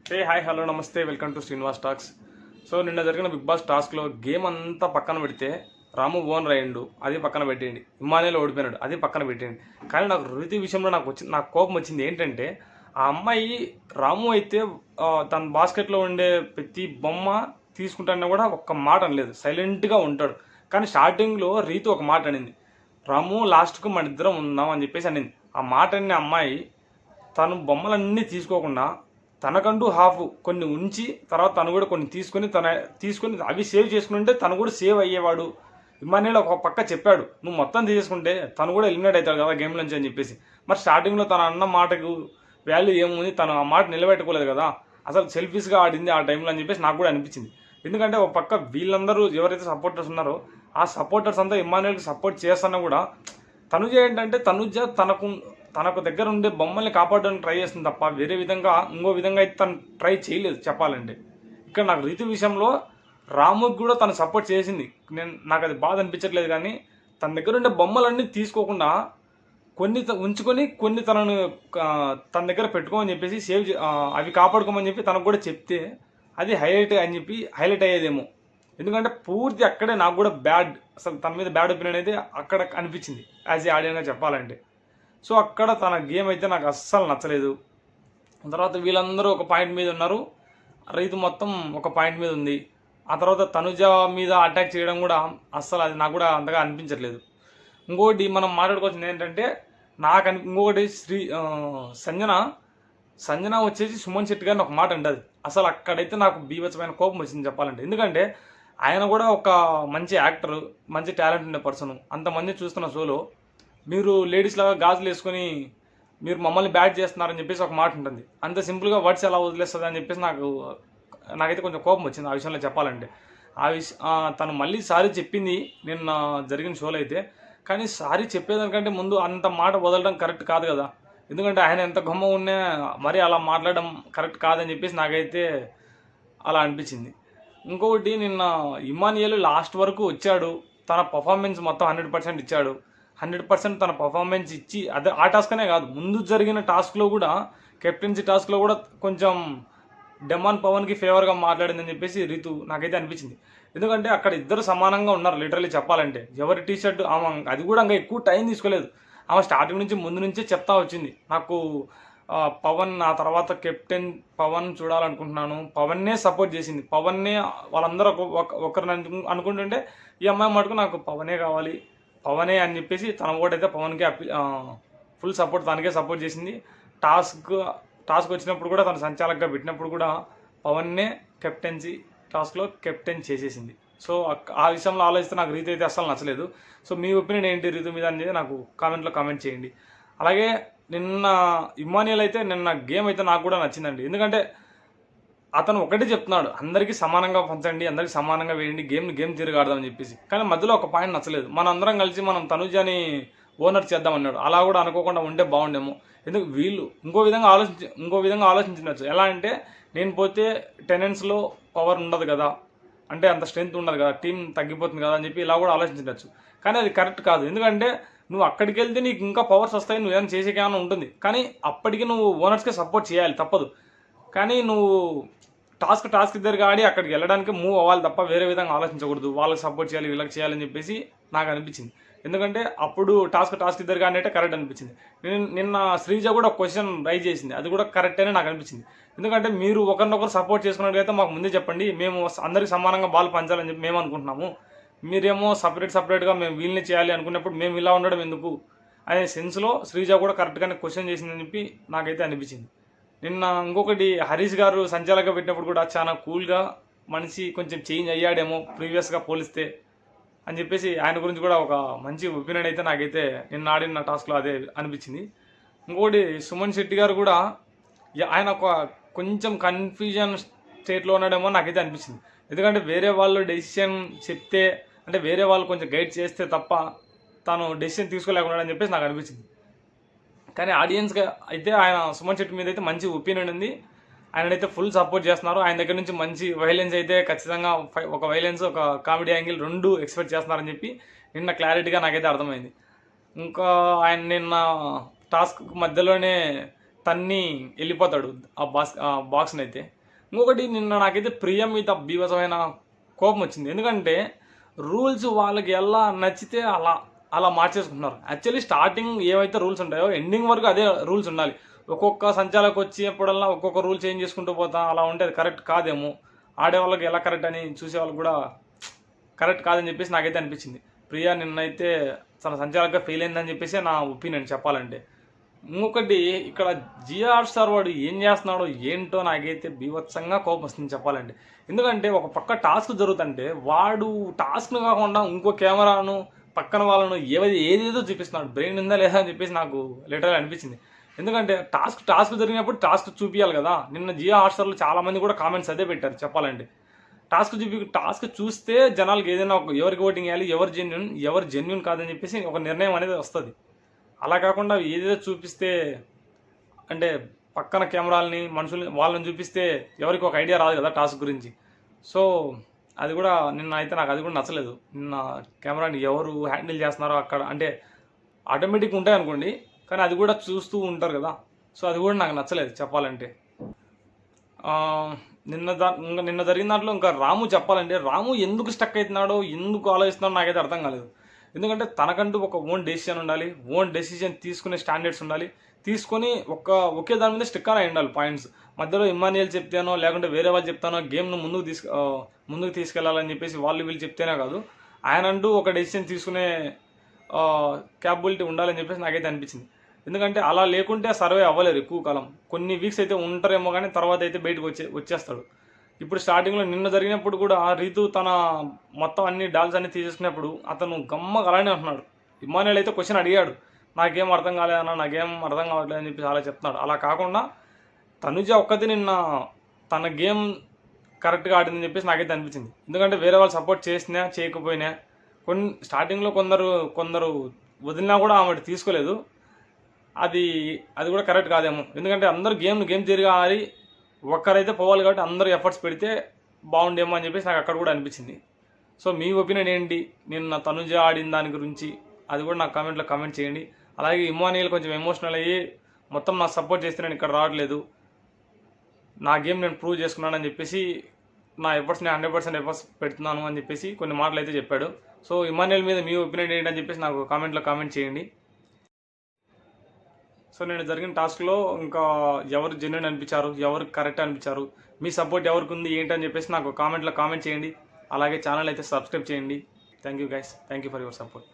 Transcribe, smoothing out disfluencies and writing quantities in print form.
Hey hi hello నమస్తే welcome to Srinivas talks. So నిన్న జరిగిన బిగ్ బాస్ టాస్క్లో గేమ్ అంతా పక్కన పెడితే రాము ఓనర్ అయ్యిండు, అది పక్కన పెట్టేయండి. ఇమ్మానుయేల్ ఓడిపోయినాడు, అది పక్కన పెట్టేయండి. కానీ నాకు రుతి విషయంలో నాకు కోపం వచ్చింది ఏంటంటే, ఆ అమ్మాయి రాము అయితే తన బాస్కెట్లో ఉండే ప్రతి బొమ్మ తీసుకుంటానని కూడా ఒక్క మాట అనలేదు, సైలెంట్గా ఉంటాడు. కానీ స్టార్టింగ్లో రీతు ఒక మాట అనింది, రాము లాస్ట్కు మన ఇద్దరం ఉందాం అని చెప్పేసి అనింది. ఆ మాట అనే అమ్మాయి తను బొమ్మలన్నీ తీసుకోకుండా తనకంటూ హాఫ్ కొన్ని ఉంచి తర్వాత తను కూడా కొన్ని తీసుకొని అవి సేవ్ చేసుకుని ఉంటే తను కూడా సేవ్ అయ్యేవాడు. ఇమ్మాన్యుయేల్ ఒక పక్క చెప్పాడు, నువ్వు మొత్తం తీసుకుంటే తను కూడా ఎలిమినేట్ అవుతాడు కదా గేమ్ నుంచి అని చెప్పేసి. మరి స్టార్టింగ్లో తన అన్న మాటకు వాల్యూ ఏముంది, తను ఆ మాట నిలబెట్టుకోలేదు కదా, అసలు సెల్ఫీస్గా ఆడింది ఆ టైంలో అని చెప్పేసి నాకు కూడా అనిపించింది. ఎందుకంటే ఒక పక్క వీళ్ళందరూ ఎవరైతే సపోర్టర్స్ ఉన్నారో ఆ సపోర్టర్స్ అంతా ఇమ్మాన్యుయేల్కి సపోర్ట్ చేస్తున్నా కూడా తనుజ ఏంటంటే తనుజ తనకు దగ్గర ఉండే బొమ్మల్ని కాపాడడానికి ట్రై చేస్తుంది తప్ప వేరే విధంగా ఇంకో విధంగా అయితే తను ట్రై చేయలేదు చెప్పాలంటే. ఇక్కడ నాకు రీతు విషయంలో రాముకి కూడా తను సపోర్ట్ చేసింది, నాకు అది బాధ అనిపించట్లేదు. కానీ తన దగ్గర ఉండే బొమ్మలన్నీ తీసుకోకుండా కొన్ని ఉంచుకొని కొన్ని తన దగ్గర పెట్టుకోమని చెప్పేసి అవి కాపాడుకోమని చెప్పి తనకు కూడా చెప్తే అది హైలైట్ అయ్యేదేమో. ఎందుకంటే పూర్తి అక్కడే నాకు కూడా అసలు తన మీద బ్యాడ్ ఒపీనియన్ అయితే అక్కడ అనిపించింది యాజ్ ఏ ఆడియన్గా చెప్పాలంటే. సో అక్కడ తన గేమ్ అయితే నాకు అస్సలు నచ్చలేదు. తర్వాత వీళ్ళందరూ ఒక పాయింట్ మీద ఉన్నారు, రైతు మొత్తం ఒక పాయింట్ మీద ఉంది. ఆ తర్వాత తనుజ మీద అటాక్ చేయడం కూడా అస్సలు అది నాకు కూడా అంతగా అనిపించట్లేదు. ఇంకోటి మనం మాట్లాడుకోవాల్సింది ఏంటంటే ఇంకొకటి సంజన వచ్చేసి సుమన్ శెట్టి గారిని ఒక మాట అంటది, అసలు అక్కడైతే నాకు బీభత్సమైన కోపం వచ్చింది చెప్పాలంటే. ఎందుకంటే ఆయన కూడా ఒక మంచి యాక్టర్, మంచి టాలెంట్ ఉండే పర్సన్. అంతమంది చూస్తున్న షోలో మీరు లేడీస్ లాగా గాజులు వేసుకొని మీరు మమ్మల్ని బ్యాట్ చేస్తున్నారని చెప్పేసి ఒక మాట ఉంటుంది. అంత సింపుల్గా వర్డ్స్ ఎలా వదిలేస్తుంది అని చెప్పేసి నాకైతే కొంచెం కోపం వచ్చింది ఆ విషయంలో చెప్పాలంటే. తను మళ్ళీ సారీ చెప్పింది నిన్న జరిగిన షోలో అయితే, కానీ సారీ చెప్పేదానికంటే ముందు అంత మాట వదలడం కరెక్ట్ కాదు కదా. ఎందుకంటే ఆయన ఎంత గొమ్మ ఉన్నా మరీ అలా మాట్లాడడం కరెక్ట్ కాదని చెప్పేసి నాకైతే అలా అనిపించింది. ఇంకొకటి నిన్న ఇమ్మాన్యుయేల్ లాస్ట్ వరకు వచ్చాడు, తన పర్ఫార్మెన్స్ మొత్తం 100% ఇచ్చాడు. 100% తన పర్ఫార్మెన్స్ ఇచ్చి అదే ఆ టాస్క్ అనే కాదు, ముందు జరిగిన టాస్క్లో కూడా కెప్టెన్సీ టాస్క్లో కూడా కొంచెం డెమాన్ పవన్కి ఫేవర్గా మాట్లాడిందని చెప్పేసి రీతు నాకైతే అనిపించింది. ఎందుకంటే అక్కడ ఇద్దరు సమానంగా ఉన్నారు లిటరల్లీ చెప్పాలంటే. ఎవరి టీషర్ట్ ఆమె అది కూడా ఇంకా ఎక్కువ టైం తీసుకోలేదు, ఆమె స్టార్టింగ్ నుంచి ముందు నుంచే చెప్తా వచ్చింది, నాకు పవన్ ఆ తర్వాత కెప్టెన్ పవన్ చూడాలనుకుంటున్నాను, పవన్నే సపోర్ట్ చేసింది. పవన్నే వాళ్ళందరూ ఒకరిని అనుకుంటుంటే ఈ అమ్మాయి మటుకు నాకు పవనే కావాలి, పవనే అని చెప్పేసి తన ఓటైతే పవన్కే ఫుల్ సపోర్ట్, తనకే సపోర్ట్ చేసింది. టాస్క్ వచ్చినప్పుడు కూడా తను సంచాలకుగా పెట్టినప్పుడు కూడా పవన్నే కెప్టెన్సీ టాస్క్లో కెప్టెన్ చేసేసింది. సో ఆ విషయంలో ఆలోచిస్తే నాకు రీతి అయితే అస్సలు నచ్చలేదు. సో మీ ఒపీనియన్ ఏంటి రీతు మీద అనేది నాకు కామెంట్లో కామెంట్ చేయండి. అలాగే నిన్న ఇమ్మాన్యుయేల్ అయితే నిన్న గేమ్ అయితే నాకు కూడా నచ్చిందండి. ఎందుకంటే అతను ఒకటే చెప్తున్నాడు, అందరికీ సమానంగా పంచండి, అందరికీ సమానంగా వేయండి, గేమ్ తిరగాడదామని చెప్పేసి. కానీ మధ్యలో ఒక పాయింట్ నచ్చలేదు, మన అందరం కలిసి మనం తనుజని ఓనర్ చేద్దామన్నాడు. అలా కూడా అనుకోకుండా ఉంటే బాగుండేమో. ఎందుకు వీళ్ళు ఇంకో విధంగా ఆలోచించవచ్చు. ఎలా అంటే నేను పోతే టెనెన్స్లో పవర్ ఉండదు కదా, అంటే అంత స్ట్రెంత్ ఉండదు కదా, టీం తగ్గిపోతుంది కదా అని చెప్పి ఇలా కూడా ఆలోచించవచ్చు. కానీ అది కరెక్ట్ కాదు. ఎందుకంటే నువ్వు అక్కడికి వెళ్తే నీకు ఇంకా పవర్స్ వస్తాయి, నువ్వు ఏమైనా చేసేకేమైనా ఉంటుంది. కానీ అప్పటికి నువ్వు ఓనర్స్కే సపోర్ట్ చేయాలి తప్పదు. కానీ నువ్వు టాస్క్ ఇద్దరికి ఆడి అక్కడికి వెళ్ళడానికి మూవ్ అవ్వాలి తప్ప వేరే విధంగా ఆలోచించకూడదు. వాళ్ళకి సపోర్ట్ చేయాలి, వీళ్ళకి చేయాలని చెప్పేసి నాకు అనిపించింది. ఎందుకంటే అప్పుడు టాస్క్ ఇద్దరికి ఆడినట్టే కరెక్ట్ అనిపించింది. నిన్న శ్రీజ కూడా ఒక క్వశ్చన్ రైజ్ చేసింది, అది కూడా కరెక్ట్ అని నాకు అనిపించింది. ఎందుకంటే మీరు ఒకరినొకరు సపోర్ట్ చేసుకున్నట్లయితే మాకు ముందే చెప్పండి, మేము అందరికి సమానంగా బాల్ పంచాలని చెప్పి మేము అనుకుంటున్నాము, మీరేమో సపరేట్గా మేము వీళ్ళని చేయాలి అనుకున్నప్పుడు మేము ఇలా ఉండడం ఎందుకు అనే సెన్స్లో శ్రీజ కూడా కరెక్ట్గానే క్వశ్చన్ చేసిందని చెప్పి నాకైతే అనిపించింది. నిన్న ఇంకొకటి హరీష్ గారు సంచాలకుగా పెట్టినప్పుడు కూడా చాలా కూల్గా మనిషి కొంచెం చేంజ్ అయ్యాడేమో ప్రీవియస్గా పోలిస్తే అని చెప్పేసి ఆయన గురించి కూడా ఒక మంచి ఒపీనియన్ అయితే నాకైతే నిన్న ఆడిన టాస్క్లో అదే అనిపించింది. ఇంకొకటి సుమన్ శెట్టి గారు కూడా ఆయన కొంచెం కన్ఫ్యూజన్ స్టేట్లో ఉన్నాడేమో నాకైతే అనిపించింది. ఎందుకంటే వేరే వాళ్ళు డెసిషన్ చెప్తే, అంటే వేరే వాళ్ళు కొంచెం గైడ్ చేస్తే తప్ప తాను డెసిషన్ తీసుకోలేకున్నాడని చెప్పేసి నాకు అనిపించింది. కానీ ఆడియన్స్గా అయితే ఆయన సుమన్ శెట్టి మీద అయితే మంచి ఒపీనియన్ ఉంది, ఆయనైతే ఫుల్ సపోర్ట్ చేస్తున్నారు. ఆయన దగ్గర నుంచి మంచి వైలెన్స్ అయితే ఖచ్చితంగా ఒక వైలెన్స్ ఒక కామెడీ యాంగిల్ రెండు ఎక్స్పెక్ట్ చేస్తున్నారని చెప్పి నిన్న క్లారిటీగా నాకైతే అర్థమైంది. ఇంకా ఆయన నిన్న టాస్క్ మధ్యలోనే తన్ని వెళ్ళిపోతాడు ఆ బాక్స్ని అయితే. ఇంకొకటి నిన్న నాకైతే ప్రియ మీద బీభత్సమైన కోపం వచ్చింది. ఎందుకంటే రూల్స్ వాళ్ళకి ఎలా నచ్చితే అలా అలా మార్చేసుకుంటున్నారు. యాక్చువల్లీ స్టార్టింగ్ ఏవైతే రూల్స్ ఉంటాయో ఎండింగ్ వరకు అదే రూల్స్ ఉండాలి. ఒక్కొక్క సంచాలకు వచ్చేప్పుడల్లా ఒక్కొక్క రూల్ చేంజ్ చేసుకుంటూ పోతా అలా ఉంటే అది కరెక్ట్ కాదేమో. ఆడేవాళ్ళకి ఎలా కరెక్ట్ అని చూసే వాళ్ళకి కూడా కరెక్ట్ కాదని చెప్పేసి నాకైతే అనిపించింది. ప్రియా నిన్నైతే తన సంచాలకుగా ఫెయిల్ అయిందని చెప్పేసి నా ఒపీనియన్ చెప్పాలంటే. ఇంకొకటి ఇక్కడ జియో హాట్‌స్టార్ వాడు ఏం చేస్తున్నాడో ఏంటో నాకైతే బీభత్సంగా కోపం వస్తుంది చెప్పాలంటే. ఎందుకంటే ఒక పక్క టాస్క్ జరుగుతుంటే వాడు టాస్క్ను కాకుండా ఇంకో కెమెరాను పక్కన వాళ్ళను ఏదేదో చూపిస్తున్నాడు. బ్రెయిన్ ఉందా లేదా అని చెప్పేసి నాకు లిటరల్‌గా అనిపించింది. ఎందుకంటే టాస్క్ జరిగినప్పుడు టాస్క్ చూపియాలి కదా. నిన్న జియో హాట్‌స్టార్‌లో చాలామంది కూడా కామెంట్స్ అదే పెట్టారు చెప్పాలంటే. టాస్క్ చూస్తే జనాలకు ఏదైనా ఎవరికి ఓటింగ్ వేయాలి, ఎవరు జెన్యూన్ కాదని చెప్పేసి ఒక నిర్ణయం అనేది వస్తుంది. అలా కాకుండా ఏదేదో చూపిస్తే అంటే పక్కన కెమెరాలని మనుషుల్ని వాళ్ళని చూపిస్తే ఎవరికి ఒక ఐడియా రాదు కదా టాస్క్ గురించి. సో అది కూడా నిన్న అయితే నాకు అది కూడా నచ్చలేదు. నిన్న కెమెరాని ఎవరు హ్యాండిల్ చేస్తున్నారో అక్కడ అంటే ఆటోమేటిక్గా ఉంటాయి అనుకోండి, కానీ అది కూడా చూస్తూ ఉంటారు కదా. సో అది కూడా నాకు నచ్చలేదు చెప్పాలంటే. నిన్న జరిగిన దాంట్లో ఇంకా రాము చెప్పాలంటే రాము ఎందుకు స్టక్ అవుతున్నాడో ఎందుకు ఆలోచిస్తున్నాడో నాకైతే అర్థం కాలేదు. ఎందుకంటే తనకంటూ ఒక ఓన్ డెసిషన్ ఉండాలి, ఓన్ డెసిషన్ తీసుకునే స్టాండర్డ్స్ ఉండాలి, తీసుకొని ఒకే దాని మీద స్టిక్ అయి ఉండాలి పాయింట్స్. మధ్యలో ఇమ్మాన్యుయల్ చెప్తానో లేకుంటే వేరే వాళ్ళు చెప్తానో గేమ్ను ముందుకు తీసుకెళ్లాలని చెప్పేసి వీళ్ళు చెప్తేనే కాదు, ఆయనంటూ ఒక డెసిషన్ తీసుకునే క్యాపబిలిటీ ఉండాలని చెప్పేసి నాకైతే అనిపించింది. ఎందుకంటే అలా లేకుంటే సర్వే అవ్వలేరు ఎక్కువ కాలం. కొన్ని వీక్స్ అయితే ఉంటారేమో కానీ తర్వాత అయితే బయటకు వచ్చేస్తాడు. ఇప్పుడు స్టార్టింగ్లో నిన్న జరిగినప్పుడు కూడా రీతు తన మొత్తం అన్ని డాల్స్ అన్ని తీసేసుకున్నప్పుడు అతను గమ్మగా అలానే అంటున్నాడు. ఇమ్మాన్యుయల్ అయితే క్వశ్చన్ అడిగాడు, నాకేం అర్థం కాలేదన్నా, నాకేం అర్థం కావట్లేదు అని చెప్పి అలా చెప్తున్నాడు. అలా కాకుండా తనుజ ఒక్కటి నిన్న తన గేమ్ కరెక్ట్గా ఆడిందని చెప్పేసి నాకైతే అనిపించింది. ఎందుకంటే వేరే వాళ్ళు సపోర్ట్ చేసినా చేయకపోయినా స్టార్టింగ్లో కొందరు వదిలినా కూడా ఆమె తీసుకోలేదు. అది కూడా కరెక్ట్ కాదేమో. ఎందుకంటే అందరూ గేమ్ తిరిగి ఆడి ఒక్కరైతే పోవాలి కాబట్టి అందరూ ఎఫర్ట్స్ పెడితే బాగుండేమో అని చెప్పేసి నాకు అక్కడ కూడా అనిపించింది. సో మీ ఒపీనియన్ ఏంటి నిన్న తనుజ ఆడిన దాని గురించి? అది కూడా నాకు కామెంట్లో కామెంట్ చేయండి. అలాగే ఇమ్మాన్యుయల్ కొంచెం ఎమోషనల్ అయ్యి మొత్తం నాకు సపోర్ట్ చేస్తే నేను ఇక్కడ రావట్లేదు, నా గేమ్ నేను ప్రూవ్ చేసుకున్నానని చెప్పేసి నా ఎఫర్ట్స్ని 100% ఎఫర్ట్స్ పెడుతున్నాను అని చెప్పేసి కొన్ని మాటలు అయితే చెప్పాడు. సో ఇమ్మాన్యుయల్ మీద మీ ఒపీనియన్ ఏంటని చెప్పేసి నాకు కామెంట్లో కామెంట్ చేయండి. సో నేను జరిగిన టాస్క్లో ఇంకా ఎవరు జెన్యూన్ అనిపించారు, ఎవరు కరెక్ట్ అనిపించారు, మీ సపోర్ట్ ఎవరికి ఉంది ఏంటని చెప్పేసి నాకు కామెంట్లో కామెంట్ చేయండి. అలాగే ఛానల్ అయితే సబ్స్క్రైబ్ చేయండి. Thank you guys, thank you for your support.